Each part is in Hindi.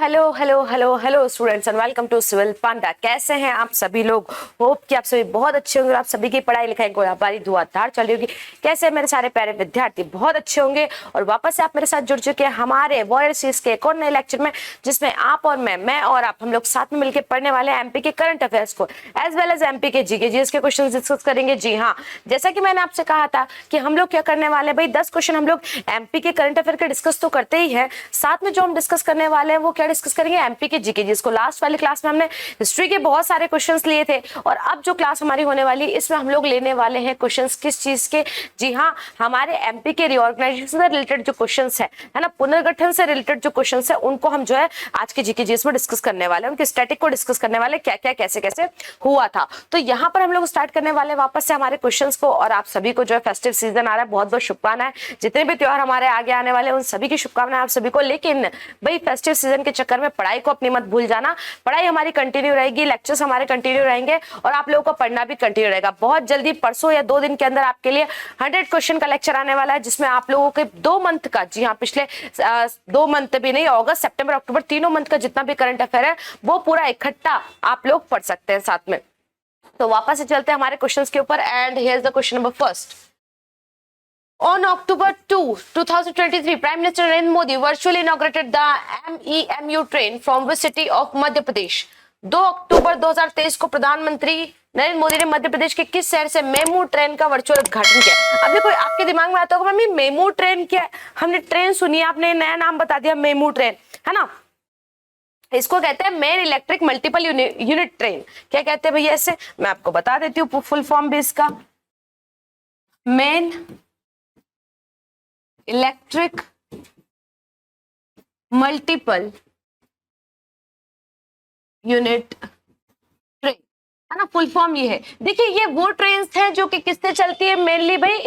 Hello hello hello hello students and welcome to Civil Panda. कैसे हैं आप सभी लोग? होप कि आप सभी बहुत अच्छे होंगे और आप सभी की पढ़ाई लिखाई गोलाबारी धुआंधार चल रही होगी। कैसे हैं मेरे सारे प्यारे विद्यार्थी? बहुत अच्छे होंगे और वापस से आप मेरे साथ जुड़ चुके हैं हमारे वॉरियर सीरीज के एक और नए लेक्चर में, जिसमें आप और मैं और आप हम लोग साथ में मिलकर पढ़ने वाले हैं एमपी के करंट अफेयर्स को एज वेल एज एमपी के जीके जीएस के क्वेश्चन डिस्कस करेंगे। जी हाँ, जैसा कि मैंने आपसे कहा था कि हम लोग क्या करने वाले हैं भाई, 10 क्वेश्चन हम लोग एमपी के करंट अफेयर के डिस्कस तो करते ही है, साथ में जो हम डिस्कस करने वाले हैं वो क्या डिस्कस करेंगे, एमपी के जीके, जिसको लास्ट वाली क्लास में हमने हिस्ट्री के बहुत सारे क्वेश्चंस लिए थे और अब जो क्लास हमारी होने वाली है इसमें हम लोग लेने वाले हैं क्वेश्चंस किस चीज के? जी हाँ, हमारे एमपी के रिऑर्गेनाइजेशन से रिलेटेड जो क्वेश्चंस है ना, पुनर्गठन से रिलेटेड जो क्वेश्चंस है उनको हम जो है आज के जीके जीएस में डिस्कस करने वाले हैं, उनके स्टैटिक को डिस्कस करने वाले, क्या क्या कैसे कैसे हुआ था। तो यहाँ पर हम लोग स्टार्ट करने वाले वापस से हमारे क्वेश्चंस को, और आप सभी को जो है फेस्टिव सीजन आ रहा है, बहुत बहुत शुभकामनाएं। जितने भी त्योहार हमारे आगे आने वाले हैं उन सभी की शुभकामनाएं आप सभी को। लेकिन भाई फेस्टिव सीजन के चक्कर में पढ़ाई को अपनी मत भूल जाना, पढ़ाई हमारी कंटिन्यू रहेगी, लेक्चर्स हमारे कंटिन्यू रहेंगे और आप लोगों को पढ़ना भी कंटिन्यू रहेगा। बहुत जल्दी परसों या 2 दिन के अंदर आपके लिए 100 क्वेश्चन का लेक्चर आने वाला है, जिसमें आप लोगों के 2 मंथ का, जी हाँ पिछले 2 मंथ भी नहीं, अगस्त सितंबर अक्टूबर तीनों मंथ का जितना भी करंट अफेयर है वो पूरा इकट्ठा आप लोग पढ़ सकते हैं साथ में। तो वापस से चलते हैं हमारे क्वेश्चंस के ऊपर and here is the question number first. On October 2, 2023, Prime Minister Narendra Modi virtually inaugurated the MEMU train from which city of Madhya Pradesh? 2 अक्टूबर 2023 को प्रधानमंत्री नरेंद्र मोदी ने मध्य प्रदेश के किस शहर से मेमू ट्रेन का वर्चुअल उद्घाटन किया? अब देखो आपके दिमाग में आता होगा मम्मी मेमू ट्रेन क्या है? हमने ट्रेन सुनी है, आपने नया नाम बता दिया मेमू ट्रेन, है ना। इसको कहते हैं main electric multiple unit train. क्या कहते हैं भैया इसे? मैं आपको बता देती हूँ फुल फॉर्म भी इसका, main electric multiple unit train, है ना। फुल फॉर्म ये है। देखिए ये वो ट्रेन्स हैं जो कि किससे चलती है? मेनली भाई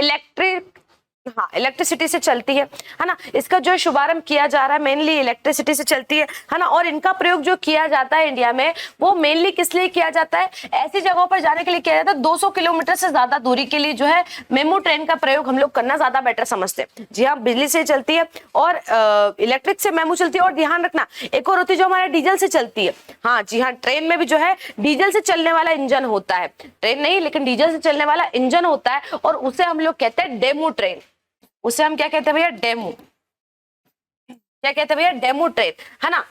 इलेक्ट्रिसिटी से चलती है ना। इसका जो शुभारंभ किया जा रहा है मेनली इलेक्ट्रिसिटी से चलती है ना। और इनका प्रयोग जो किया जाता है इंडिया में वो मेनली किस लिए किया जाता है? ऐसी जगहों पर जाने के लिए किया जाता है 200 किलोमीटर से ज्यादा दूरी के लिए जो है मेमू ट्रेन का प्रयोग हम लोग करना ज्यादा बेटर समझते हैं। जी हाँ, बिजली से चलती है और इलेक्ट्रिक से मेमू चलती है। और ध्यान रखना एक और होती है जो हमारे डीजल से चलती है। हाँ जी हाँ, ट्रेन में भी जो है डीजल से चलने वाला इंजन होता है, ट्रेन नहीं लेकिन डीजल से चलने वाला इंजन होता है और उसे हम लोग कहते हैं डेमू ट्रेन। उसे हम क्या कहते हैं भैया? डेमू। क्या कहते हैं भैया? डेमू ट्रेन, है ना।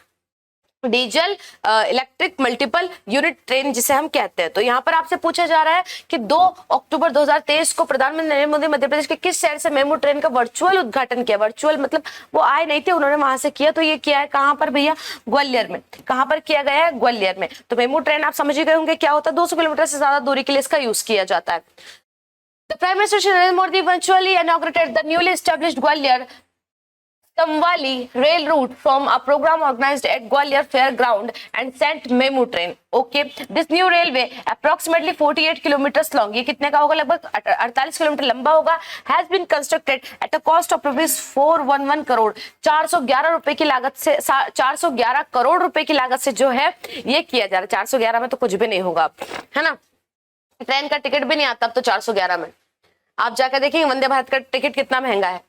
Diesel electric multiple unit train जिसे हम कहते हैं। तो यहाँ पर आपसे पूछा जा रहा है कि 2 अक्टूबर 2023 को प्रधानमंत्री नरेंद्र मोदी मध्य प्रदेश के किस शहर से मेमू ट्रेन का वर्चुअल उद्घाटन किया? वर्चुअल मतलब वो आए नहीं थे, उन्होंने वहां से किया। तो ये किया है कहाँ पर भैया? ग्वालियर में। कहाँ पर किया गया है? ग्वालियर में। तो मेमू ट्रेन आप समझ ही गए होंगे क्या होता है, 200 किलोमीटर से ज्यादा दूरी के लिए इसका यूज किया जाता है। The Prime Minister Shri Narendra Modi virtually inaugurated the newly established Gwalior Samvali rail route from a program organized at Gwalior Fairground and sent Memu train. Okay, this new railway approximately 48 kilometers long, ये कितने का होगा? लगभग 48 किलोमीटर लंबा होगा। Has been constructed at a cost of rupees 411 crore, 411 रुपए की लागत से, 411 करोड़ रुपए की लागत से जो है ये किया जा रहा है। 411 में तो कुछ भी नहीं होगा, है ना। ट्रेन का टिकट भी नहीं आता अब तो 411 में। आप जाकर देखिए वंदे भारत का टिकट कितना महंगा है।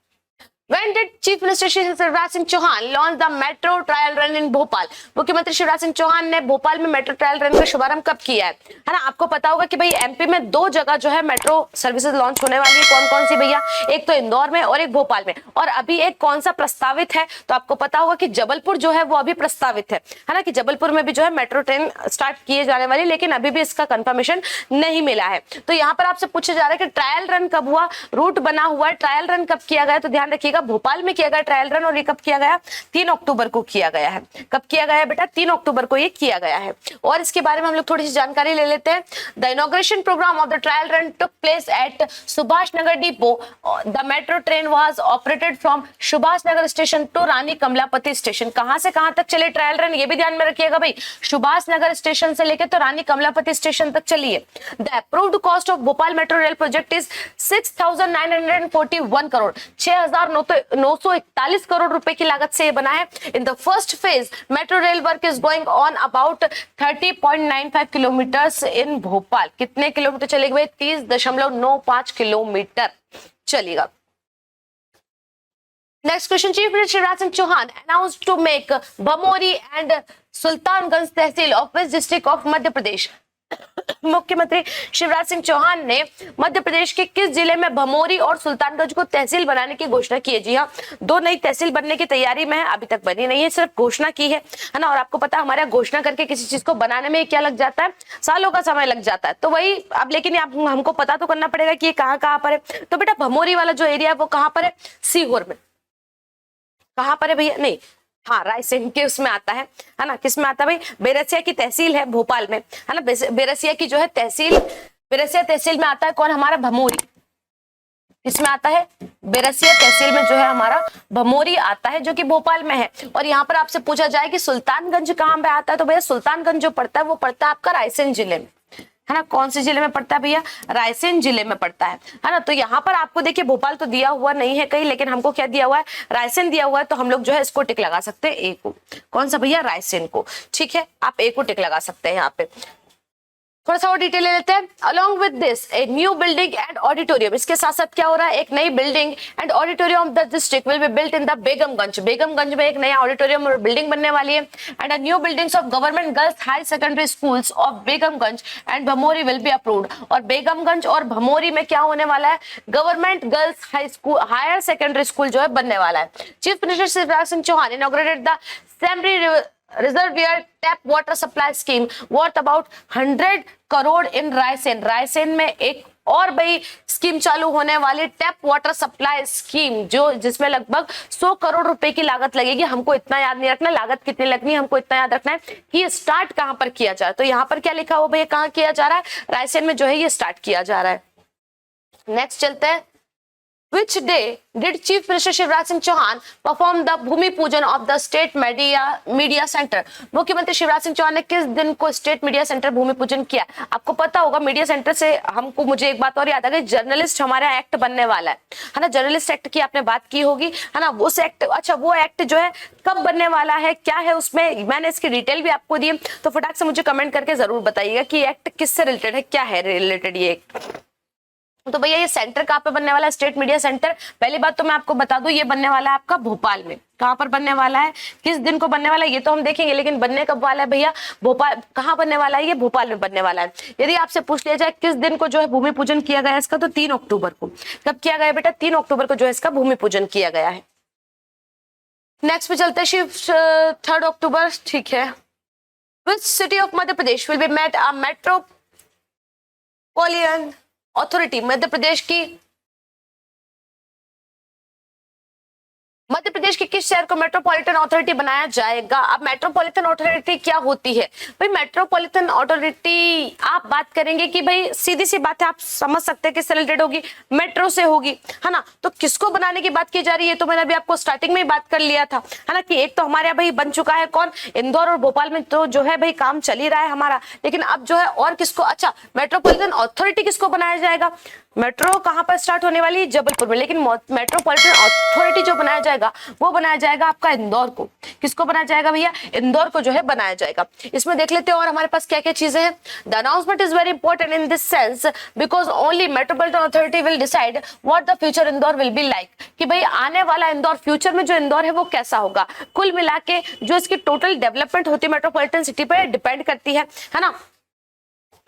When did Chief Minister Shivraj Singh Chauhan launch the metro trial run in Bhopal? मुख्यमंत्री शिवराज सिंह चौहान ने भोपाल में मेट्रो ट्रायल रन का शुभारंभ कब किया है ना। आपको पता होगा कि भाई एमपी में 2 जगह जो है मेट्रो सर्विसेज लॉन्च होने वाली है। कौन कौन सी भैया? एक तो इंदौर में और एक भोपाल में। और अभी एक कौन सा प्रस्तावित है? तो आपको पता होगा कि जबलपुर जो है वो अभी प्रस्तावित है ना, कि जबलपुर में भी जो है मेट्रो ट्रेन स्टार्ट किए जाने वाली, लेकिन अभी भी इसका कंफर्मेशन नहीं मिला है। तो यहाँ पर आपसे पूछा जा रहा है कि ट्रायल रन कब हुआ, रूट बना हुआ है, ट्रायल रन कब किया गया? तो ध्यान रखिएगा भोपाल में किया गया ट्रायल रन, और ये कब किया गया? 3 अक्टूबर को किया गया है। कब किया गया है बेटा? 3 अक्टूबर को ये किया गया है। और इसके बारे में हम लोग थोड़ी सी जानकारी ले लेते हैं। The inauguration programme of the trial run took place at Subhash Nagar depot. The metro train was operated from Subhash Nagar station to Rani Kamlapati station. कहां से कहां तक चले ट्रायल रन? ये भी ध्यान में रखिएगा भाई, सुभाष नगर स्टेशन से लेकर तो रानी कमलापति स्टेशन तक चलिए। The approved cost of Bhopal metro rail project is 6,941 crore, 6,941 crore रुपए की लागत से ये बना है। In the first phase metro rail work is going on about 30.95 kilometre इन भोपाल। कितने किलोमीटर चलेगा भाई? 30.95 किलोमीटर चलेगा। Next question, Chief Minister Shivraj Singh Chauhan announced to make Bhamori and Sultanganj Tehsil of which district of Madhya Pradesh? मुख्यमंत्री शिवराज सिंह चौहान ने मध्य प्रदेश के किस जिले में भमोरी और सुल्तानगंज को तहसील बनाने की घोषणा की है? जी हाँ, दो नई तहसील बनने की तैयारी में है, अभी तक बनी नहीं है, सिर्फ घोषणा की है ना। और आपको पता है हमारे घोषणा करके किसी चीज को बनाने में क्या लग जाता है, सालों का समय लग जाता है। तो वही अब लेकिन हमको पता तो करना पड़ेगा कि ये कहाँ कहाँ पर है। तो बेटा भमोरी वाला जो एरिया है वो कहाँ पर है? सीहोर में। कहाँ पर है भैया? नहीं, हाँ, रायसेन के उसमें आता है ना। किस में आता है भाई? बेरसिया की तहसील है भोपाल में, है ना। बेरसिया की जो है तहसील, बेरसिया तहसील में आता है कौन? हमारा भमोरी। इसमें आता है बेरसिया तहसील में जो है हमारा भमोरी आता है, जो कि भोपाल में है। और यहाँ पर आपसे पूछा जाए कि सुल्तानगंज कहाँ पे आता है, तो भैया सुल्तानगंज जो पड़ता है वो पड़ता है आपका रायसेन जिले में, है ना। कौन से जिले में पड़ता है भैया? रायसेन जिले में पड़ता है ना। तो यहाँ पर आपको देखिए भोपाल तो दिया हुआ नहीं है कहीं, लेकिन हमको क्या दिया हुआ है? रायसेन दिया हुआ है। तो हम लोग जो है इसको टिक लगा सकते हैं, ए को। कौन सा भैया? रायसेन को। ठीक है, आप ए को टिक लगा सकते हैं यहाँ पे। थोड़ा सा और डिटेल ले लेते हैं। Along with this a new building and auditorium, इसके साथ साथ क्या हो रहा है? एक नई building and auditorium of the district will be built in the Begumganj. Begumganj में एक नया ऑडिटोरियम और बिल्डिंग बनने वाली है। And a new buildings of government girls high secondary schools of Begumganj and Bhamori will be approved. और बेगमगंज और भमोरी में क्या होने वाला है? Government girls high school, higher secondary school जो है बनने वाला है। Chief minister Shivraj Singh Chouhan inaugurated the Semri reservoir tap water supply scheme worth about 100 crore in Raisen. Raisen में एक और भाई स्कीम चालू होने वाली, टैप वाटर सप्लाई स्कीम, जो जिसमें लगभग 100 करोड़ रुपए की लागत लगेगी। हमको इतना याद नहीं रखना लागत कितनी लगनी है, हमको इतना याद रखना है कि ये स्टार्ट कहां पर किया जाए। तो यहाँ पर क्या लिखा हुआ भैया? कहाँ किया जा रहा है? रायसेन में जो है ये स्टार्ट किया जा रहा है। नेक्स्ट चलते हैं। Which day did Chief Minister Shivraj Singh Chauhan perform the भूमि पूजन of the State Media Center? मुख्यमंत्री शिवराज सिंह चौहान ने किस दिन को स्टेट मीडिया सेंटर भूमि पूजन किया? आपको पता होगा मीडिया सेंटर से हमको, मुझे एक बात और याद आ गई, जर्नलिस्ट हमारा एक्ट बनने वाला है ना। जर्नलिस्ट एक्ट की आपने बात की होगी, है ना। उस एक्ट, अच्छा वो एक्ट जो है कब बनने वाला है, क्या है उसमें, मैंने इसकी डिटेल भी आपको दी है। तो फटाक से मुझे कमेंट करके जरूर बताइएगा कि एक्ट किससे रिलेटेड है, क्या है रिलेटेड ये एक्ट। तो भैया ये सेंटर कहाँ पे बनने वाला है? State media centre. पहली बात तो मैं आपको बता दूं, ये बनने वाला है आपका भोपाल में। कहाँ पर बनने वाला है, किस दिन को बनने वाला है ये तो हम देखेंगे, लेकिन बनने कब वाला है भैया? भोपाल। कहाँ बनने वाला है? ये भोपाल में बनने वाला है। यदि आपसे पूछ लिया जाए किस दिन को जो है भूमि पूजन किया गया इसका, तो 3 अक्टूबर को। कब किया गया बेटा? 3 अक्टूबर को जो है इसका भूमि पूजन किया गया है। नेक्स्ट पे चलते हैं शिव 3 अक्टूबर। ठीक है। Which city of Madhya Pradesh will be met a metropolitan authority? Madhya Pradesh के किस शहर को मेट्रोपॉलिटन अथॉरिटी बनाया जाएगा? अब मेट्रोपॉलिटन अथॉरिटी क्या होती है भाई? मेट्रोपॉलिटन अथॉरिटी आप बात करेंगे कि भाई सीधी सी बात है, आप समझ सकते हैं किससे रिलेटेड होगी? मेट्रो से होगी, है ना। तो किसको बनाने की बात की जा रही है? तो मैंने अभी आपको स्टार्टिंग में ही बात कर लिया था, है ना, कि एक तो हमारे यहाँ भाई बन चुका है कौन? इंदौर और भोपाल में तो जो है भाई काम चल ही रहा है हमारा, लेकिन अब जो है और किसको, अच्छा मेट्रोपॉलिटन अथॉरिटी किसको बनाया जाएगा? मेट्रो कहां पर स्टार्ट होने वाली है? जबलपुर में, लेकिन मेट्रोपॉलिटन अथॉरिटी जो बनाया जाएगा वो बनाया जाएगा आपका इंदौर को। किसको बनाया जाएगा भैया? इंदौर को जो है बनाया जाएगा। इसमें देख लेते हैं और हमारे पास क्या क्या चीजें हैं। The announcement is very important in this sense because only metropolitan authority will decide what the future Indore will be like, कि भाई आने वाला इंदौर, फ्यूचर में जो इंदौर है वो कैसा होगा। कुल मिला के जो इसकी टोटल डेवलपमेंट होती है मेट्रोपॉलिटन सिटी पर डिपेंड करती है ना।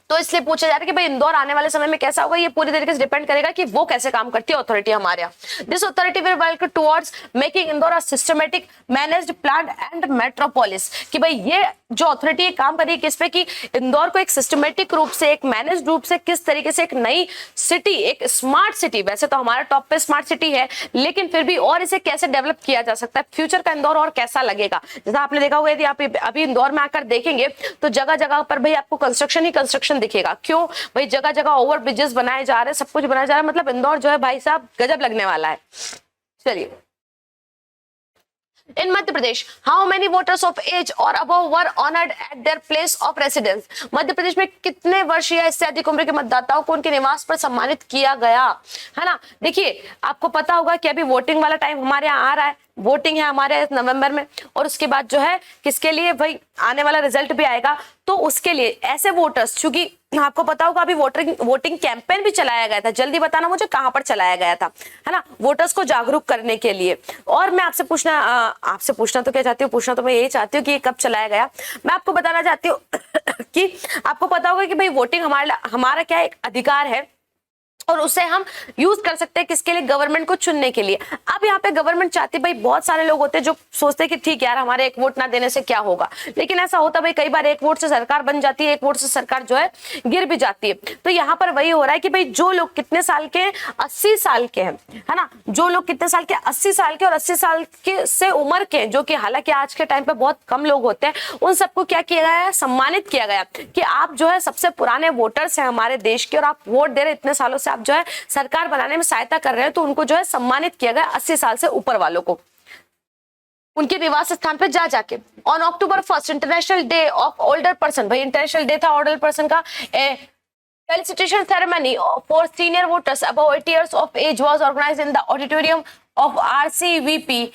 तो इसलिए पूछा जा रहा है कि भाई इंदौर आने वाले समय में कैसा होगा, ये पूरी तरीके से डिपेंड करेगा कि वो कैसे काम करती है अथॉरिटी हमारे यहाँ। This authority will work towards making Indore a systematic managed planned and metropolis, कि भाई ये जो अथॉरिटी काम करेगी किस पे, कि इंदौर को एक सिस्टमैटिक रूप से, एक मैनेज्ड रूप से किस तरीके से एक नई सिटी, एक स्मार्ट सिटी, वैसे तो हमारा टॉप पे स्मार्ट सिटी है लेकिन फिर भी और इसे कैसे डेवलप किया जा सकता है, फ्यूचर का इंदौर और कैसा लगेगा। जैसा आपने देखा होगा, यदि आप अभी इंदौर में आकर देखेंगे तो जगह जगह पर भाई आपको कंस्ट्रक्शन ही कंस्ट्रक्शन दिखेगा। क्यों भाई? जगह जगह ओवर ब्रिजेस बनाए जा रहे हैं, सब कुछ बनाया जा रहा है, मतलब इंदौर जो है भाई साहब गजब लगने वाला है। चलिए, In Madhya Pradesh, how many voters of age or above were honored at their place of residence? Madhya Pradesh में कितने वर्ष या इससे अधिक उम्र के मतदाताओं को उनके निवास पर सम्मानित किया गया, है ना। देखिए आपको पता होगा कि अभी वोटिंग वाला टाइम हमारे यहाँ आ रहा है, वोटिंग है हमारे नवंबर में, और उसके बाद जो है किसके लिए भाई आने वाला रिजल्ट भी आएगा। तो उसके लिए ऐसे वोटर्स, चूंकि आपको पता होगा अभी वोटिंग कैंपेन भी चलाया गया था, जल्दी बताना मुझे कहां पर चलाया गया था, है ना, वोटर्स को जागरूक करने के लिए। और मैं आपसे पूछना तो क्या चाहती हूँ, पूछना तो मैं यही चाहती हूँ कि ये कब चलाया गया। मैं आपको बताना चाहती हूँ कि आपको पता होगा कि भाई वोटिंग हमारा क्या एक अधिकार है और उसे हम यूज कर सकते हैं किसके लिए, गवर्नमेंट को चुनने के लिए। अब यहाँ पे गवर्नमेंट चाहती है, भाई बहुत सारे लोग होते हैं जो सोचते हैं कि ठीक है यार हमारे एक वोट ना देने से क्या होगा, लेकिन ऐसा होता भाई कई बार एक वोट से सरकार बन जाती है, एक वोट से सरकार जो है गिर भी जाती है। तो यहाँ पर वही हो रहा है कि भाई जो लोग कितने साल के 80 साल के हैं, है ना, जो लोग कितने साल के 80 साल के और 80 साल के से उम्र के, जो कि हालांकि आज के टाइम पे बहुत कम लोग होते हैं, उन सबको क्या किया गया है, सम्मानित किया गया कि आप जो है सबसे पुराने वोटर्स हैं हमारे देश के और आप वोट दे रहे इतने सालों से, आप जो है सरकार बनाने में सहायता कर रहे हैं, तो उनको जो है सम्मानित किया गया 80 साल से ऊपर वालों को उनके निवास स्थान पे जा जाके। On October 1 international day of older person, भाई इंटरनेशनल डे था ओल्डर पर्सन का। Felicitation ceremony for senior voters above 80 years of age was organized in the auditorium of RCVP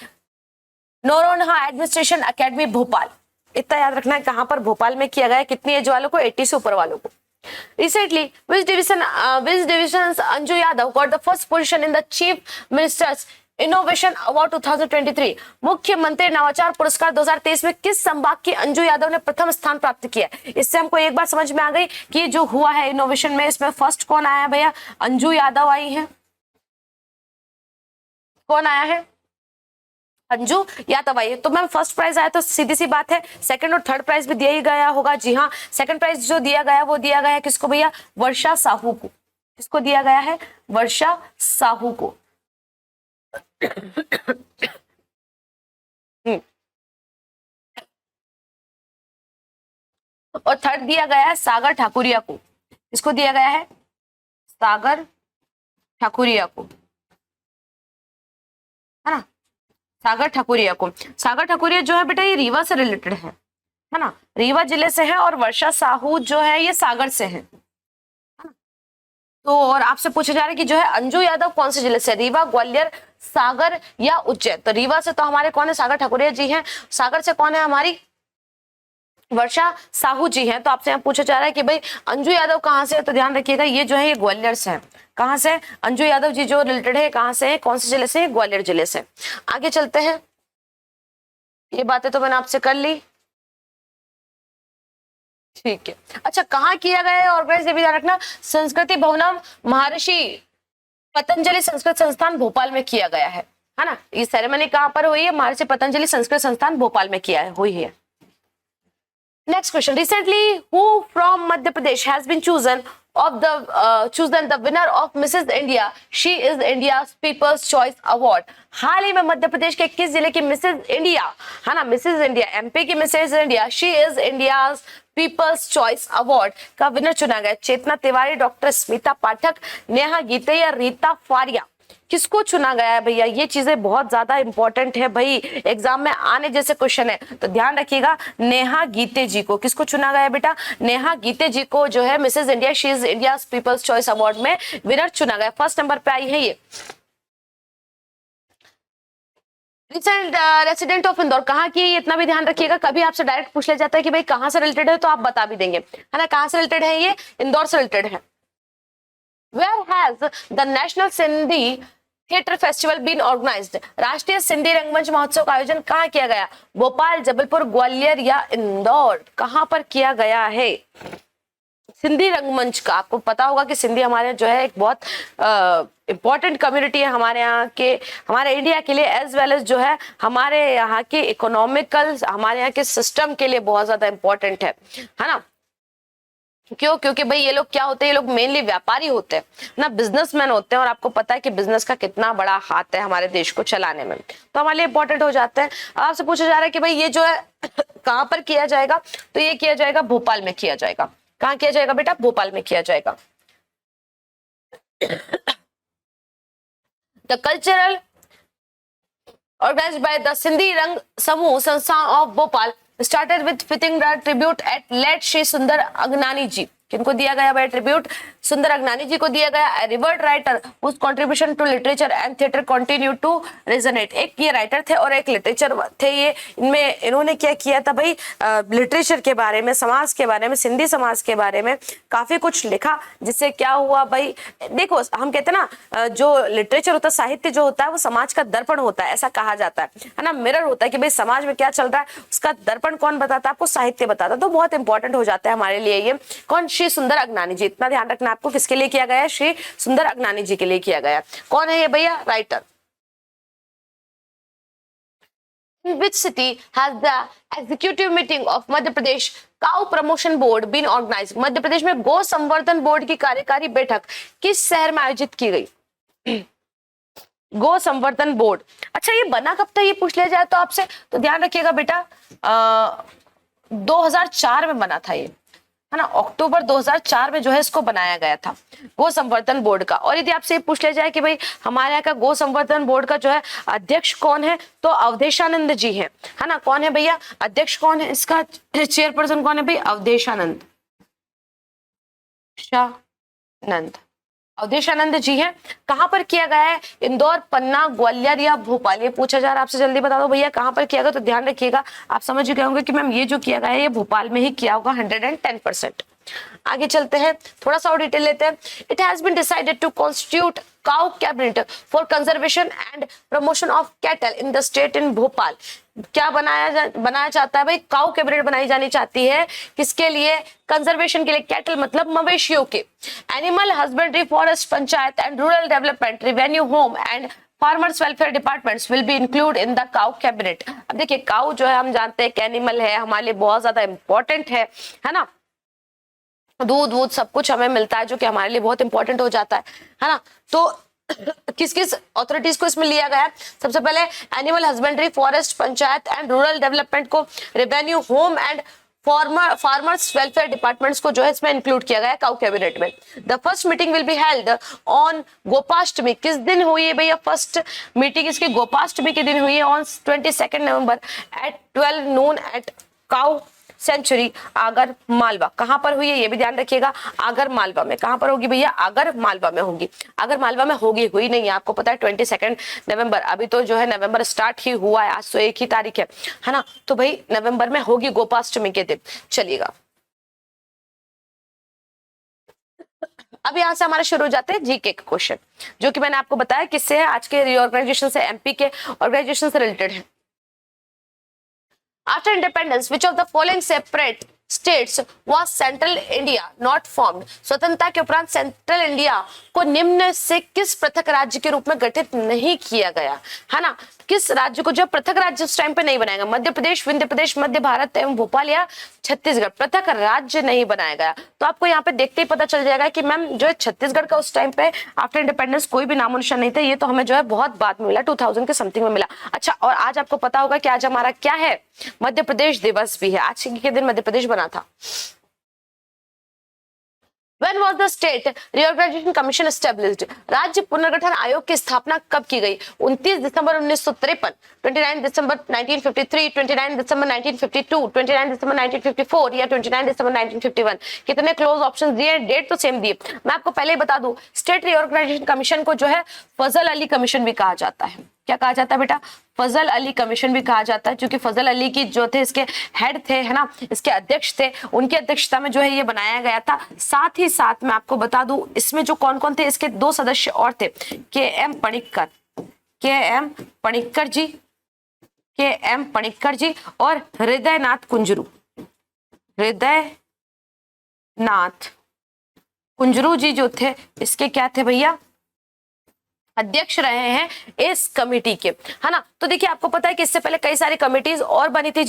Noronha administration academy Bhopal. इतना याद रखना है कहां पर, भोपाल में किया गया। कितनी एज वालों को, 80 से ऊपर वालों को। Recently, which division's Anju Yadav got the first position in the Chief Minister's Innovation Award 2023? मुख्यमंत्री नवाचार पुरस्कार 2023 में किस संभाग की अंजू यादव ने प्रथम स्थान प्राप्त किया? इससे हमको एक बात समझ में आ गई कि जो हुआ है इनोवेशन में, इसमें फर्स्ट कौन आया है भैया? अंजू यादव आई है। कौन आया है? अंजू यादव आई है। तो मैम फर्स्ट प्राइज आया तो सीधी सी बात है सेकंड और थर्ड प्राइज भी दिया ही गया होगा। जी हाँ, सेकंड प्राइज जो दिया गया वो दिया गया है किसको भैया? वर्षा साहू को। किसको दिया गया है? वर्षा साहू को। और थर्ड दिया गया है सागर ठाकुरिया को। किसको दिया गया है? सागर ठाकुरिया को, है ना, सागर ठाकुरिया को। सागर ठाकुरिया जो है बेटा ये रीवा से रिलेटेड है ना, रीवा जिले से है। और वर्षा साहू जो है ये सागर से है। तो और आपसे पूछा जा रहा है कि जो है अंजू यादव कौन से जिले से? रीवा, ग्वालियर, सागर या उज्जैन? तो रीवा से तो हमारे कौन है? सागर ठाकुरिया जी हैं। सागर से कौन है? हमारी वर्षा साहू जी हैं। तो आपसे यहाँ पूछा जा रहा है कि भाई अंजू यादव कहाँ से है? तो ध्यान रखिएगा ये जो है ये ग्वालियर से है। कहाँ से? अंजू यादव जी जो रिलेटेड है कहाँ से है, कौन से जिले से? ग्वालियर जिले से। आगे चलते हैं। ये बातें तो मैंने आपसे कर ली, ठीक है। अच्छा, कहाँ किया गया है ऑर्गेनाइज, ये भी ध्यान रखना। संस्कृति भवनम महर्षि पतंजलि संस्कृत संस्थान भोपाल में किया गया है ना। ये सेरेमनी कहाँ पर हुई है? महर्षि पतंजलि संस्कृत संस्थान भोपाल में किया है, हुई है। Next question. Recently, who from Madhya Pradesh has been chosen the winner of Mrs. India? She is India's People's Choice Award. हाल ही में मध्य प्रदेश के किस जिले की मिसेज इंडिया, है ना, मिसेज इंडिया, एमपी की Mrs India, she is India's people's choice award का विनर चुना गया? चेतना तिवारी, डॉक्टर स्मिता पाठक, नेहा गीते या रीता फारिया? किसको चुना गया है भैया? ये चीजें बहुत ज्यादा इंपॉर्टेंट है भाई, एग्जाम में आने जैसे क्वेश्चन है, तो ध्यान रखिएगा। नेहा गीते जी को। किसको चुना गया है बेटा? नेहा गीते जी को जो है Mrs India, she is India people's choice award में विनर चुना गया। फर्स्ट नंबर पे आई है ये। रिसेंट रेसिडेंट ऑफ इंदौर कहाँ की? इतना भी ध्यान रखिएगा, कभी आपसे डायरेक्ट पूछ लिया जाता है कि भाई कहाँ से रिलेटेड है, तो आप बता भी देंगे, है ना। कहाँ से रिलेटेड है ये? इंदौर से रिलेटेड है। Where has the National Sindhi theatre festival been organised? राष्ट्रीय सिंधी रंगमंच महोत्सव का आयोजन कहाँ किया गया? भोपाल, जबलपुर, ग्वालियर या इंदौर? कहाँ पर किया गया है सिंधी रंगमंच का? आपको पता होगा कि सिंधी हमारे जो है एक बहुत इंपॉर्टेंट कम्युनिटी है हमारे यहाँ के, हमारे इंडिया के लिए, एज वेल एज जो है हमारे यहाँ के इकोनॉमिकल, हमारे यहाँ के सिस्टम के लिए बहुत ज्यादा इंपॉर्टेंट है ना। क्यों? क्योंकि भाई ये लोग क्या होते हैं? ये लोग मेनली व्यापारी होते हैं ना, बिजनेसमैन होते हैं, और आपको पता है कि बिजनेस का कितना बड़ा हाथ है हमारे देश को चलाने में, तो हमारे लिए इंपॉर्टेंट हो जाते हैं। आपसे पूछा जा रहा है कि भाई ये जो है कहाँ पर किया जाएगा? तो ये किया जाएगा भोपाल में किया जाएगा। कहाँ किया जाएगा बेटा? भोपाल में किया जाएगा। The cultural organized by the Sindhi Rang Samuh Sansthan of Bhopal started with fitting the tribute at late Shri Sundar Agnani ji. किनको दिया गया भाई ट्रिब्यूट? सुंदर अगनानी जी को दिया गया। Revered writer whose contribution to literature and theatre continue to resonate. एक ये राइटर थे और एक लिटरेचर थे। ये इनमें इन्होंने क्या किया था भाई, लिटरेचर के बारे में, समाज के बारे में, सिंधी समाज के बारे में काफी कुछ लिखा, जिससे क्या हुआ भाई, देखो हम कहते हैं ना जो लिटरेचर होता है, साहित्य जो होता है वो समाज का दर्पण होता है, ऐसा कहा जाता है ना, मिरर होता है कि भाई समाज में क्या चल रहा है उसका दर्पण कौन बताता है आपको? साहित्य बताता है। तो बहुत इंपॉर्टेंट हो जाता है हमारे लिए ये। कौन? श्री सुंदर अगनानी जी। इतना ध्यान रखना आपको, किसके लिए किया गया है? श्री सुंदर अगनानी जी के लिए किया गया। कौन है ये भैया? Writer. In which city has the executive meeting of Madhya Pradesh Cow Promotion Board been organized? Madhya Pradesh में गौ संवर्धन बोर्ड की कार्यकारी बैठक किस शहर में आयोजित की गई? गौ संवर्धन बोर्ड। अच्छा ये बना कब था, ये पूछ लिया जाए तो आपसे, तो ध्यान रखिएगा बेटा 2004 में बना था ये, है ना, अक्टूबर 2004 में जो है इसको बनाया गया था गो संवर्धन बोर्ड का। और यदि आपसे पूछ लिया जाए कि भाई हमारे यहाँ का गो संवर्धन बोर्ड का जो है अध्यक्ष कौन है, तो अवधेशानंद जी हैं, है ना। कौन है भैया अध्यक्ष? कौन है इसका चेयरपर्सन? कौन है भाई? अवधेशानंद शानंद। अवधेशानंद जी हैं। कहां पर किया गया है? इंदौर, पन्ना, ग्वालियर या भोपाल? ये पूछा जा रहा है आपसे, जल्दी बता दो भैया कहां पर किया गया। तो ध्यान रखिएगा, आप समझ गए होंगे कि मैम ये जो किया गया है ये भोपाल में ही किया होगा 110%। आगे चलते हैं, थोड़ा सा और डिटेल लेते हैं। It has been decided to constitute cow cabinet for conservation and promotion of cattle in the state in Bhopal. क्या बनाया चाहता है भाई? काउ कैबिनेट बनाई जानी चाहती है। किसके लिए? कंजर्वेशन के लिए। कैटल मतलब मवेशियों के। Animal husbandry, forest, panchayat and rural development, revenue, home and farmers welfare departments will be include in the cow cabinet. अब देखिए काउ जो है हम जानते हैं कि एनिमल है, हमारे लिए बहुत ज्यादा इंपॉर्टेंट है ना, दूध वूध सब कुछ हमें मिलता है जो कि हमारे लिए बहुत इंपॉर्टेंट हो जाता है ना। तो किस किस अथॉरिटीज को इसमें लिया गया है? सबसे पहले animal husbandry, forest, panchayat and rural development को, revenue, home and farmers welfare departments को जो है इसमें इंक्लूड किया गया है काउ कैबिनेट में। The first meeting will be held on Gopashtami. किस दिन हुई है भैया फर्स्ट मीटिंग इसकी? गोपाष्टमी के दिन हुई है, on 22 November at 12 noon at cow sanctuary, Agar Malwa. कहां पर हुई है ये भी ध्यान रखिएगा, आगर मालवा में। कहां पर होगी भैया? आगर मालवा में होगी। आगर मालवा में होगी, हुई नहीं है, आपको पता है 22 नवंबर, अभी तो जो है नवंबर स्टार्ट ही हुआ है, आज तो 1 ही तारीख है ना। तो भाई नवंबर में होगी गोपाष्टमी के दिन। चलिएगा अब यहां से हमारे शुरू हो जाते हैं जीके के क्वेश्चन, जो कि मैंने आपको बताया किससे है, आज के रीऑर्गेनाइजेशन से, एमपी के ऑर्गेनाइजेशन से रिलेटेड है। After independence, which of the following separate states was Central India not formed? स्वतंत्रता के उपरांत सेंट्रल इंडिया को निम्न से किस पृथक राज्य के रूप में गठित नहीं किया गया, है ना। किस राज्य को, जो पृथक राज्य उस टाइम पे नहीं बनाया गया? मध्य प्रदेश, विंध्य प्रदेश, मध्य भारत एवं भोपाल या छत्तीसगढ़? पृथक राज्य नहीं बनाया गया। तो आपको यहाँ पे देखते ही पता चल जाएगा कि मैम जो है छत्तीसगढ़ का उस टाइम पे आफ्टर इंडिपेंडेंस कोई भी नामो निशान नहीं था, ये तो हमें जो है बहुत बाद में मिला, 2000 के समथिंग में मिला। अच्छा, और आज आपको पता होगा कि आज हमारा क्या है? मध्य प्रदेश दिवस भी है। आज के दिन मध्य प्रदेश बना था। When was the State Reorganization Commission established? राज्य पुनर्गठन आयोग की स्थापना कब की गई? 29 दिसंबर 1953, 29 दिसंबर 1953, 29 दिसंबर 1952, 29 दिसंबर 1954 या 29 दिसंबर 1951? कितने क्लोज ऑप्शन दिए? डेट तो सेम दिए। मैं आपको पहले ही बता दूं, स्टेट रिऑर्गेनाइजेशन कमीशन को जो है फजल अली कमीशन भी कहा जाता है। क्या कहा जाता है बेटा? फजल अली कमीशन भी कहा जाता है, क्योंकि फजल अली की जो थे इसके हेड थे, है ना, इसके अध्यक्ष थे, उनकी अध्यक्षता में जो है ये बनाया गया था। साथ ही साथ मैं आपको बता दूं इसमें जो कौन कौन थे, इसके 2 सदस्य और थे, के एम पणिक्कर जी और हृदयनाथ कुंजरू जी जो थे इसके क्या थे भैया? अध्यक्ष रहे हैं इस कमेटी के, है ना। तो देखिए आपको पता है कि इससे पहले कई सारी कमिटीज और बनी थी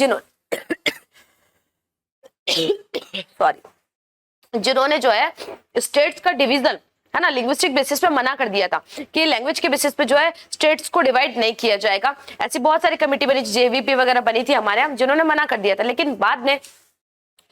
जिन्होंने जो है स्टेट्स का डिवीजन, है ना, लिंग्विस्टिक बेसिस पे मना कर दिया था कि लैंग्वेज के बेसिस पे जो है स्टेट्स को डिवाइड नहीं किया जाएगा। ऐसी बहुत सारी कमेटी बनी, जेवीपी वगैरह बनी थी हमारे यहाँ, जिन्होंने मना कर दिया था। लेकिन बाद में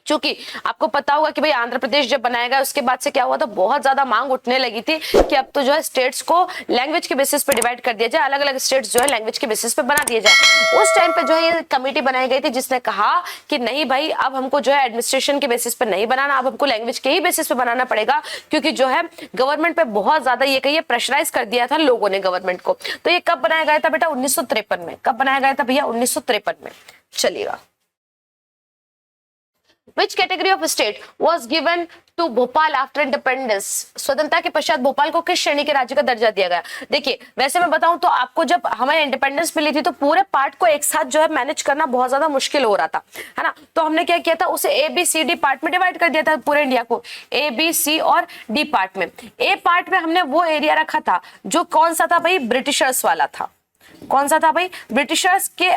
क्योंकि आपको पता होगा कि भाई आंध्र प्रदेश जब बनाया गया उसके बाद से क्या हुआ था, बहुत ज्यादा मांग उठने लगी थी कि अब तो जो है स्टेट्स को लैंग्वेज के बेसिस पे डिवाइड कर दिया जाए, अलग अलग स्टेट्स जो है लैंग्वेज के बेसिस पे बना दिए जाए। उस टाइम पे जो है ये कमेटी बनाई गई थी जिसने कहा कि नहीं भाई अब हमको जो है एडमिनिस्ट्रेशन के बेसिस पे नहीं बनाना, अब हमको लैंग्वेज के ही बेसिस पे बनाना पड़ेगा, क्योंकि जो है गवर्नमेंट पे बहुत ज्यादा ये कहिए प्रेशराइज कर दिया था लोगों ने गवर्नमेंट को। तो ये कब बनाया गया था बेटा? 1953 में। कब बनाया गया था भैया? 1953 में। चलिएगा, Which category of state was given to Bhopal after independence? स्वतंत्रता के पश्चात भोपाल को किस श्रेणी के राज्य का दर्जा दिया गया? देखिए वैसे मैं बताऊं तो आपको जब हमें इंडिपेंडेंस मिली थी तो पूरे पार्ट को एक साथ जो है मैनेज करना बहुत ज्यादा मुश्किल हो रहा था, है ना। तो हमने क्या किया था, उसे A B C D part में डिवाइड कर दिया था पूरे इंडिया को, ए बी सी और डी पार्ट में। ए पार्ट में हमने वो एरिया रखा था जो कौन सा था भाई? ब्रिटिशर्स वाला था। कौन सा था भाई? ब्रिटिशर्स के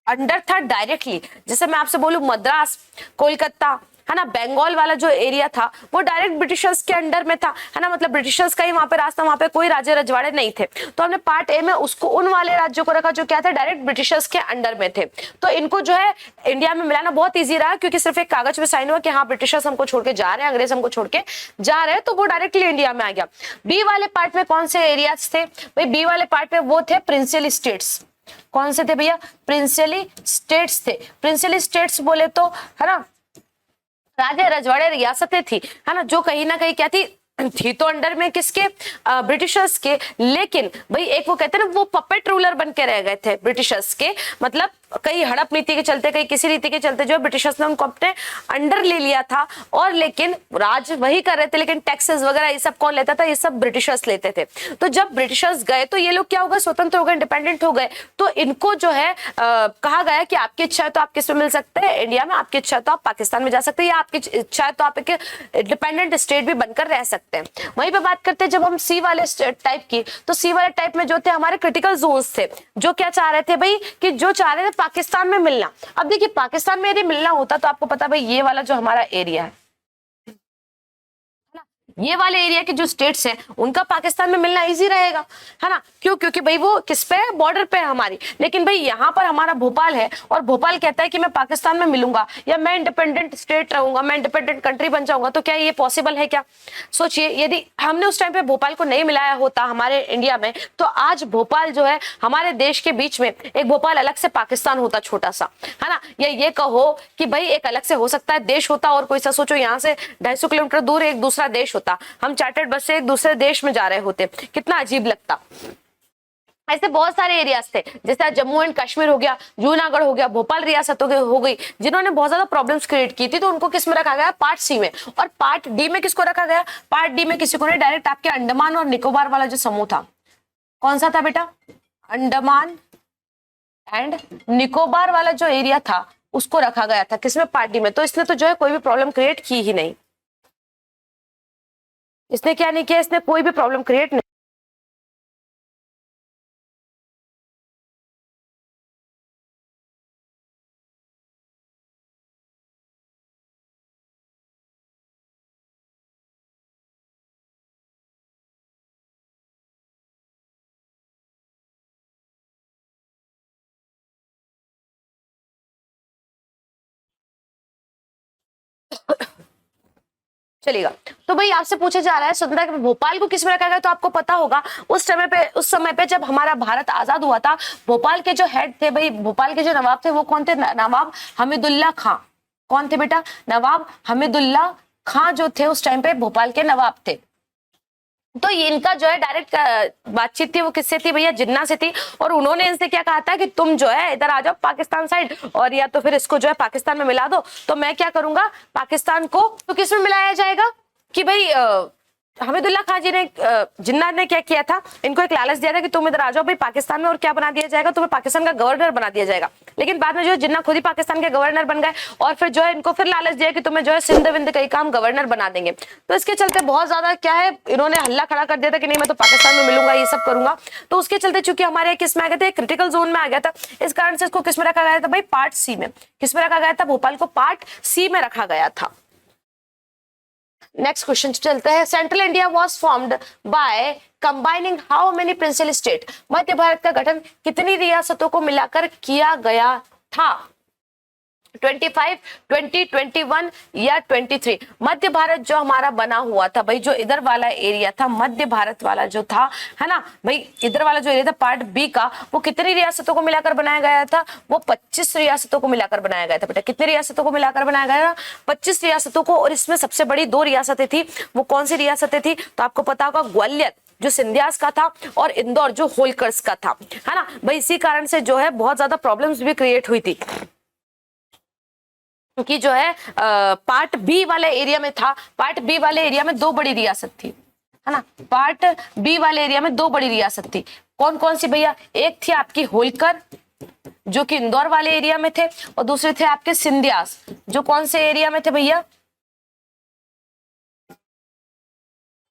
अंडर था डायरेक्टली। जैसे मैं आपसे बोलूं मद्रास, कोलकाता, है ना, बंगाल वाला जो एरिया था वो डायरेक्ट ब्रिटिशर्स के अंडर में था, है ना, मतलब ब्रिटिशर्स का ही वहां पे राज था, वहां पे कोई राजे रजवाड़े नहीं थे। तो हमने पार्ट ए में उसको उन वाले राज्यों को रखा जो क्या थे, डायरेक्ट ब्रिटिशर्स के अंडर में थे। तो इनको जो है इंडिया में मिलाना बहुत ईजी रहा, क्योंकि सिर्फ एक कागज पे साइन हुआ कि हाँ ब्रिटिशर्स हमको छोड़ के जा रहे हैं, अंग्रेज हमको छोड़ के जा रहे हैं, तो वो डायरेक्टली इंडिया में आ गया। बी वाले पार्ट में कौन से एरियाज थे भाई? बी वाले पार्ट में वो थे प्रिंसियल स्टेट्स। कौन से थे भैया? प्रिंसियली स्टेट्स थे। प्रिंसियली स्टेट्स बोले तो, है ना, राजे रजवाड़े रियासतें थी, है ना, जो कहीं ना कहीं क्या थी तो अंडर में किसके? ब्रिटिशर्स के। लेकिन भाई एक वो कहते हैं ना, वो पपेट रूलर बन के रह गए थे ब्रिटिशर्स के, मतलब कई हड़प नीति के चलते, कई किसी रीति के चलते जो ब्रिटिशर्स ने उनको अपने अंडर ले लिया था, और लेकिन राज वही कर रहे थे, लेकिन टैक्सेस वगैरह ये सब कौन लेता था? ये सब ब्रिटिशर्स लेते थे। तो जब ब्रिटिशर्स गए तो ये लोग क्या हो गए? स्वतंत्र हो गए, इंडिपेंडेंट हो गए। तो इनको जो है कहा गया कि आपकी इच्छा है तो आप किस में मिल सकते हैं? इंडिया में। आपकी इच्छा है तो आप पाकिस्तान में जा सकते हैं, या आपकी इच्छा है तो आप एक इंडिपेंडेंट स्टेट भी बनकर रह सकते हैं। वहीं पे बात करते हैं जब हम सी वाले टाइप की, तो सी वाले टाइप में जो थे हमारे क्रिटिकल जोन्स थे, जो क्या चाह रहे थे भाई? कि जो चाह रहे थे पाकिस्तान में मिलना। अब देखिए पाकिस्तान में यदि मिलना होता तो आपको पता भाई ये वाला जो हमारा एरिया है, ये वाले एरिया के जो स्टेट्स हैं उनका पाकिस्तान में मिलना इजी रहेगा, है ना। क्यों? क्योंकि भाई वो किस पे है? बॉर्डर पे है हमारी। लेकिन भाई यहाँ पर हमारा भोपाल है और भोपाल कहता है कि मैं पाकिस्तान में मिलूंगा या मैं इंडिपेंडेंट स्टेट रहूंगा, मैं इंडिपेंडेंट कंट्री बन जाऊंगा। तो क्या ये पॉसिबल है क्या? सोचिए, यदि हमने उस टाइम पे भोपाल को नहीं मिलाया होता हमारे इंडिया में, तो आज भोपाल जो है हमारे देश के बीच में एक भोपाल अलग से पाकिस्तान होता, छोटा सा, है ना। या ये कहो कि भाई एक अलग से हो सकता है देश होता, और कोई सा सोचो यहाँ से 250 किलोमीटर दूर एक दूसरा देश होता, हम चार्टर्ड बस से एक दूसरे देश में जा रहे होते, कितना अजीब लगता। ऐसे बहुत सारे एरियाज थे, जैसे जम्मू एंड कश्मीर हो गया, जूनागढ़ हो गया, भोपाल रियासत हो गई, जिन्होंने बहुत ज्यादा प्रॉब्लम्स क्रिएट की थी, तो उनको किस में रखा गया? पार्ट सी में। और पार्ट डी में किसको रखा गया? पार्ट डी में किसी को नहीं, डायरेक्ट आपके अंडमान और निकोबार वाला जो समूह था, कौन सा था बेटा? अंडमान एंड निकोबार वाला जो एरिया था उसको रखा गया था किसमें? पार्ट डी में। तो इसने तो जो है कोई भी प्रॉब्लम क्रिएट की ही नहीं। इसने क्या नहीं किया? इसने कोई भी प्रॉब्लम क्रिएट नहीं। चलेगा। तो भाई आपसे पूछा जा रहा है स्वतंत्रता के भोपाल को किस में रखा गया? तो आपको पता होगा उस समय पे जब हमारा भारत आजाद हुआ था, भोपाल के जो हेड थे भाई, भोपाल के जो नवाब थे वो कौन थे? नवाब हमीदुल्ला खां। कौन थे बेटा? नवाब हमीदुल्ला खां जो थे उस टाइम पे भोपाल के नवाब थे। तो ये इनका जो है डायरेक्ट बातचीत थी वो किससे थी भैया? जिन्ना से थी। और उन्होंने इनसे क्या कहा था कि तुम जो है इधर आ जाओ पाकिस्तान साइड, और या तो फिर इसको जो है पाकिस्तान में मिला दो। तो मैं क्या करूंगा, पाकिस्तान को तो किस में मिलाया जाएगा कि भाई हमीदुल्ला खां जी ने, जिन्ना ने क्या किया था, इनको एक लालच दिया था कि तुम इधर आ जाओ भाई पाकिस्तान में, और क्या बना दिया जाएगा? तुम्हें पाकिस्तान का गवर्नर बना दिया जाएगा। लेकिन बाद में जो जिन्ना खुद ही पाकिस्तान के गवर्नर बन गए, और फिर जो है इनको फिर लालच दिया कि तुम्हें जो है सिंध विंध कई काम गवर्नर बना देंगे। तो इसके चलते बहुत ज्यादा क्या है, इन्होंने हल्ला खड़ा कर दिया था कि नहीं मैं तो पाकिस्तान में मिलूंगा, ये सब करूंगा। तो उसके चलते चूंकि हमारे किस में आ गए थे? क्रिटिकल जोन में आ गया था। इस कारण से इसको किस में रखा गया था भाई? पार्ट सी में। किस में रखा गया था? भोपाल को पार्ट सी में रखा गया था। नेक्स्ट क्वेश्चन चलते हैं। Central India was formed by combining how many principal state? Madhya Bharat का गठन कितनी रियासतों को मिलाकर किया गया था? 25, 20, 21 या 23। मध्य भारत जो हमारा बना हुआ था भाई, जो इधर वाला एरिया था मध्य भारत वाला जो था, है ना भाई, इधर वाला जो एरिया था पार्ट बी का, वो कितनी रियासतों को मिलाकर बनाया गया था? वो 25 रियासतों को मिलाकर बनाया गया था बेटा। कितनी रियासतों को मिलाकर बनाया गया था? 25 रियासतों को। और इसमें सबसे बड़ी 2 रियासतें थी। वो कौन सी रियासतें थी? तो आपको पता होगा, ग्वालियर जो सिंधियास का था और इंदौर जो होलकर्स का था, है ना भाई। इसी कारण से जो है बहुत ज्यादा प्रॉब्लम्स भी क्रिएट हुई थी, कि जो है पार्ट बी वाले एरिया में था। पार्ट बी वाले एरिया में 2 बड़ी रियासत थी, है ना। पार्ट बी वाले एरिया में 2 बड़ी रियासत थी। कौन कौन सी भैया? एक थी आपकी होलकर जो कि इंदौर वाले एरिया में थे, और दूसरे थे आपके सिंधियास जो कौन से एरिया में थे भैया?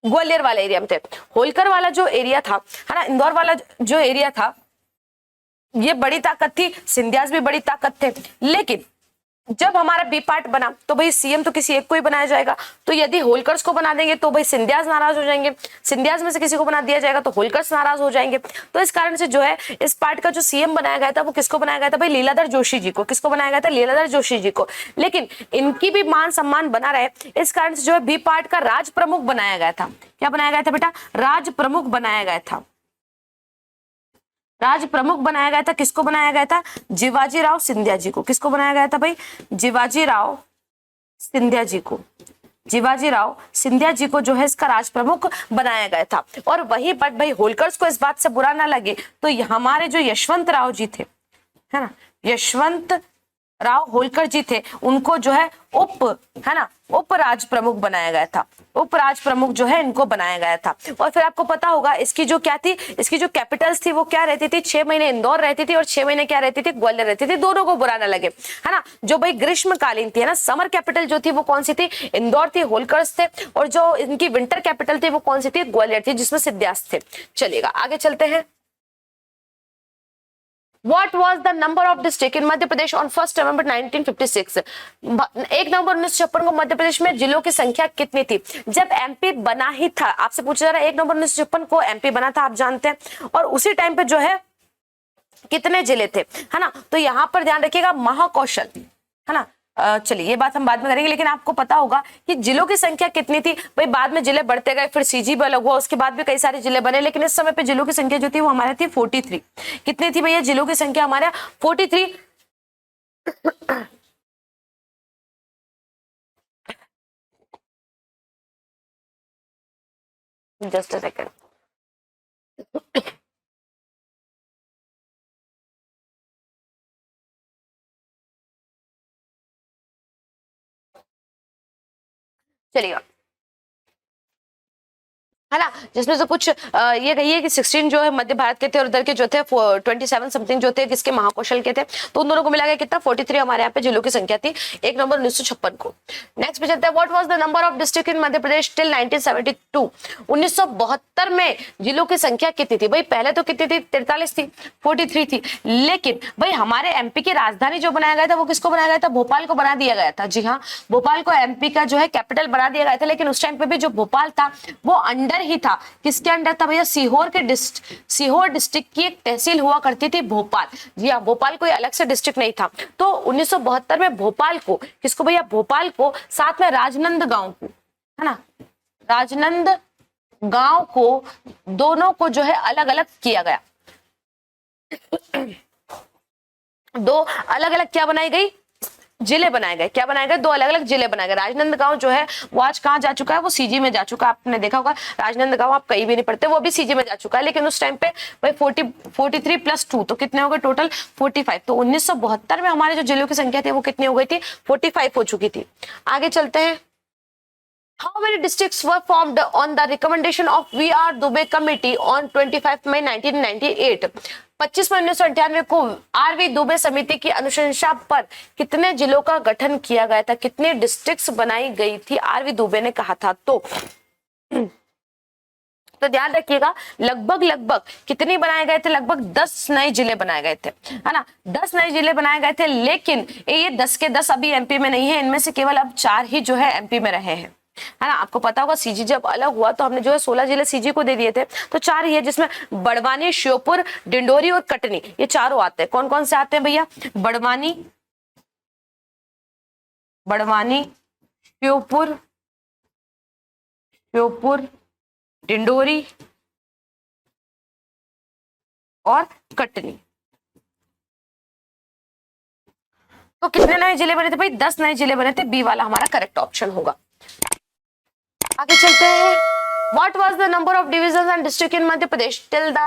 ग्वालियर वाले एरिया में थे। होलकर वाला जो एरिया था, है ना, इंदौर वाला जो एरिया था, ये बड़ी ताकत थी, सिंधियास भी बड़ी ताकत थे। लेकिन जब हमारा बी पार्ट बना तो भाई सीएम तो किसी एक को ही बनाया जाएगा। तो यदि होलकर्स को बना देंगे तो भाई सिंधियास नाराज हो जाएंगे, सिंधियास में से किसी को बना दिया जाएगा तो होलकर्स नाराज हो जाएंगे। तो इस कारण से जो है इस पार्ट का जो सीएम बनाया गया था वो किसको बनाया गया था भाई? लीलाधर जोशी जी को। किसको बनाया गया था? लीलाधर जोशी जी को। लेकिन इनकी भी मान सम्मान बना रहे, इस कारण से जो है बी पार्ट का राज प्रमुख बनाया गया था। क्या बनाया गया था बेटा? राज प्रमुख बनाया गया था। राज प्रमुख बनाया गया था। किसको बनाया गया था? जिवाजी राव सिंधिया जी को। किसको बनाया गया था भाई? जिवाजी राव सिंधिया जी को। जिवाजी राव सिंधिया जी को जो है इसका राज प्रमुख बनाया गया था। और वहीं पर भाई होलकर्स को इस बात से बुरा ना लगे तो हमारे जो यशवंत राव जी थे, है ना, यशवंत राव होलकर जी थे, उनको जो है उप राज प्रमुख बनाया गया था। उप राज प्रमुख जो है इनको बनाया गया था। और फिर आपको पता होगा इसकी जो क्या थी, इसकी जो कैपिटल्स थी वो क्या रहती थी? 6 महीने इंदौर रहती थी और 6 महीने क्या रहती थी? ग्वालियर रहती थी। दोनों को बुरा ना लगे, है ना। जो भाई ग्रीष्मकालीन थी, है ना, समर कैपिटल जो थी वो कौन सी थी? इंदौर थी, होलकर्स थे। और जो इनकी विंटर कैपिटल थी वो कौन सी थी? ग्वालियर थी, जिसमें सिद्धार्थ थे। चलिएगा आगे चलते हैं। What was the number of district in Madhya Pradesh on 1 November 1956? 1 नवंबर 1956 को मध्य प्रदेश में जिलों की संख्या कितनी थी? जब एमपी बना ही था, आपसे पूछा जा रहा है 1 नवंबर 1956 को एमपी बना था, आप जानते हैं। और उसी टाइम पे जो है कितने जिले थे, है ना। तो यहाँ पर ध्यान रखिएगा महाकौशल, है ना। चलिए ये बात हम बाद में करेंगे, लेकिन आपको पता होगा कि जिलों की संख्या कितनी थी भाई। बाद में जिले बढ़ते गए, फिर सीजी भी अलग हुआ, उसके बाद भी कई सारे जिले बने, लेकिन इस समय पे जिलों की संख्या जो थी वो हमारे थी 43। कितनी थी भैया जिलों की संख्या? हमारे 43। Just a second. चलिएगा, है ना, जिसमें से कुछ ये कहिए कि 16 जो है मध्य भारत के थे और उधर के जो थे 27 समथिंग जो थे किसके? महाकौशल के थे। तो उन दोनों को मिला के कितना? 43 हमारे यहाँ पे जिलों की संख्या थी 1 नवंबर 1956 को। नेक्स्ट पे चलते हैं। What was the number of district in Madhya Pradesh till 1972? 1972 में जिलों की संख्या कितनी थी भाई? पहले तो कितनी थी? 43 थी, 43 थी। लेकिन भाई हमारे एमपी की राजधानी जो बनाया गया था वो किसको बनाया गया था? भोपाल को बना दिया गया था। जी हाँ, भोपाल को एमपी का जो है कैपिटल बना दिया गया था। लेकिन उस टाइम पे भी जो भोपाल था वो अंडर ही था। किसके अंडर था भैया? सीहोर डिस्ट्रिक्ट की एक तहसील हुआ करती थी भोपाल। जी हाँ, भोपाल कोई अलग से डिस्ट्रिक्ट नहीं था। तो 1972 में भोपाल को, किसको भैया? भोपाल को, साथ में राजनांदगांव को, है ना, राजनांदगांव को, दोनों को जो है अलग अलग किया गया। 2 अलग अलग क्या बनाई गई? जिले बनाए गए। क्या बनाए गए? 2 अलग अलग जिले बनाए गए। राजनांदगांव जो है वो आज कहाँ जा चुका है? वो सीजी में जा चुका है। आपने देखा होगा राजनांदगांव आप कहीं भी नहीं पढ़ते, वो भी सीजी में जा चुका है। लेकिन उस टाइम पे भाई 43 + 2 तो कितने हो गए टोटल? 45। तो 1972 में हमारे जो जिलों की संख्या थी वो कितनी हो गई थी? 45 हो चुकी थी। आगे चलते हैं। How many districts were formed on the recommendation of V.R. Dubey Committee on 25 May 1998? 25 मई 1998 को आरवी दुबे समिति की अनुशंसा पर कितने जिलों का गठन किया गया था? कितने डिस्ट्रिक्ट्स बनाई गई थी? आरवी दुबे ने कहा था। तो ध्यान रखिएगा, लगभग कितने बनाए गए थे? लगभग 10 नए जिले बनाए गए थे, है ना। 10 नए जिले बनाए गए थे। लेकिन ये 10 के 10 अभी एमपी में नहीं है। इनमें से केवल अब 4 ही जो है एमपी में रहे हैं, है ना। आपको पता होगा सीजी जब अलग हुआ तो हमने जो है 16 जिले सीजी को दे दिए थे। तो 4 ही है, जिसमें बड़वानी, श्योपुर, डिंडोरी और कटनी, ये चारों आते हैं। कौन कौन से आते हैं भैया? बड़वानी, बड़वानी, श्योपुर, डिंडोरी और कटनी। तो कितने नए जिले बने थे भाई? 10 नए जिले बने थे। बी वाला हमारा करेक्ट ऑप्शन होगा। आगे चलते हैं। What was the number of divisions and district in Madhya Pradesh till the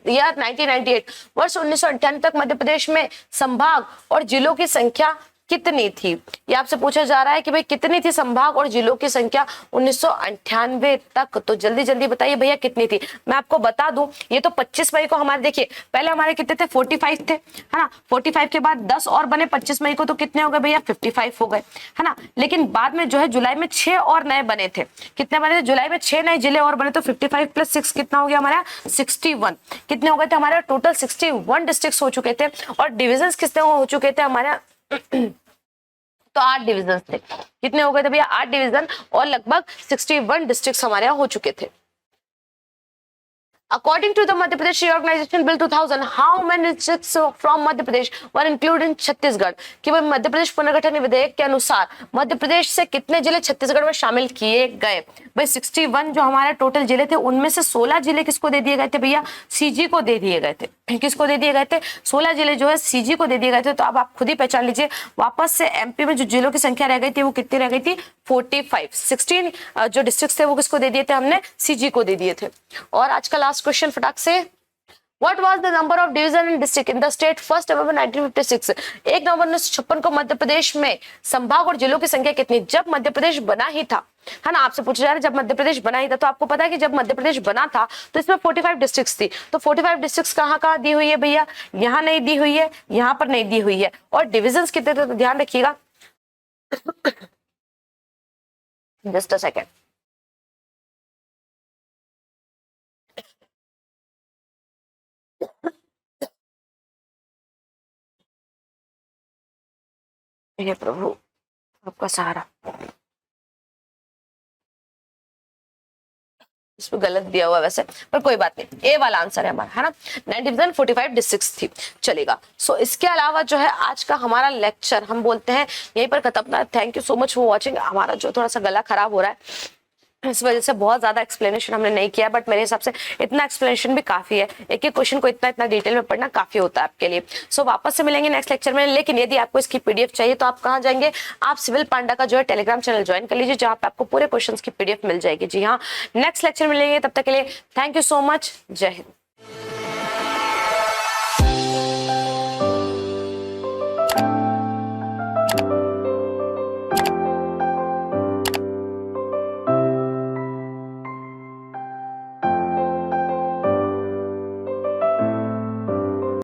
year 1998? वर्ष 1998 तक मध्य प्रदेश में संभाग और जिलों की संख्या कितनी थी? ये आपसे पूछा जा रहा है कि भाई कितनी थी संभाग और जिलों की संख्या 1998 तक। तो जल्दी जल्दी बताइए भैया कितनी थी। मैं आपको बता दूं, ये तो 25 मई को हमारे, देखिए पहले हमारे कितने थे? 45 थे, है ना। 45 के बाद 10 और बने 25 मई को, तो कितने हो गए भैया? 55 हो गए, है ना। लेकिन बाद में जो है जुलाई में 6 और नए बने थे। कितने बने थे? जुलाई में 6 नए जिले और बने, तो 55 प्लस 6 कितना हो गया हमारा? 61। कितने हो गए थे हमारे? टोटल 61 डिस्ट्रिक्ट हो चुके थे। और डिविजन कितने हो चुके थे हमारे? तो 8 डिविजन थे। कितने हो गए थे भैया? 8 डिवीजन और लगभग 61 डिस्ट्रिक्ट हमारे यहाँ हो चुके थे। According to the Madhya Pradesh Reorganization Bill 2000, how many districts from Madhya Pradesh were included in Chhattisgarh? कि भाई मध्य प्रदेश पुनर्गठन विधेयक के अनुसार मध्य प्रदेश से कितने जिले छत्तीसगढ़ में शामिल किए गए? भाई 61 जो हमारे टोटल जिले थे, उनमें से 16 जिले किसको दे दिए गए थे भैया? सीजी को दे दिए गए थे। किसको दे दिए गए थे? 16 जिले जो है सीजी को दे दिए गए थे। तो अब आप खुद ही पहचान लीजिए, वापस से एमपी में जो जिलों की संख्या रह गई थी वो कितनी रह गई थी? 45। 16 जो डिस्ट्रिक्ट थे वो किसको दे दिए थे हमने? सीजी को दे दिए थे। और आज का लास्ट क्वेश्चन फटाक से, What was the number of division and district in the state 1 November 1956? 1 नवंबर 1956 को मध्य प्रदेश में संभाग और जिलों की संख्या कितनी? जब मध्य प्रदेश बना ही था, है ना। आपसे पूछा जा रहा है जब मध्य प्रदेश बना ही था, तो आपको पता है कि जब मध्य प्रदेश बना था तो इसमें 45 डिस्ट्रिक्ट्स थी। तो 45 डिस्ट्रिक्ट्स कहाँ कहाँ दी हुई है भैया? यहाँ नहीं दी हुई है, यहाँ पर नहीं दी हुई है। और डिविजन कितने थे? तो ध्यान रखिएगा, जस्ट अ सेकेंड। हे प्रभु आपका सहारा, इसमें गलत दिया हुआ वैसे, पर कोई बात नहीं। ए वाला आंसर है हमारा, है ना। 9 डिवीजन 45 डिस्ट्रिक्ट्स थी, चलेगा। सो इसके अलावा जो है आज का हमारा लेक्चर हम बोलते हैं यहीं पर खत्म। Thank you so much for watching. हमारा जो थोड़ा सा गला खराब हो रहा है, इस वजह से बहुत ज्यादा एक्सप्लेनेशन हमने नहीं किया, बट मेरे हिसाब से इतना एक्सप्लेनेशन भी काफी है। एक एक क्वेश्चन को इतना इतना डिटेल में पढ़ना काफी होता है आपके लिए। सो वापस से मिलेंगे नेक्स्ट लेक्चर में। लेकिन यदि आपको इसकी पीडीएफ चाहिए तो आप कहाँ जाएंगे? आप सिविल पांडा का जो है टेलीग्राम चैनल ज्वाइन कर लीजिए, जहाँ पे आपको पूरे क्वेश्चन की पीडीएफ मिल जाएगी। जी हाँ, नेक्स्ट लेक्चर मिलेंगे, तब तक के लिए थैंक यू सो मच। जय हिंद।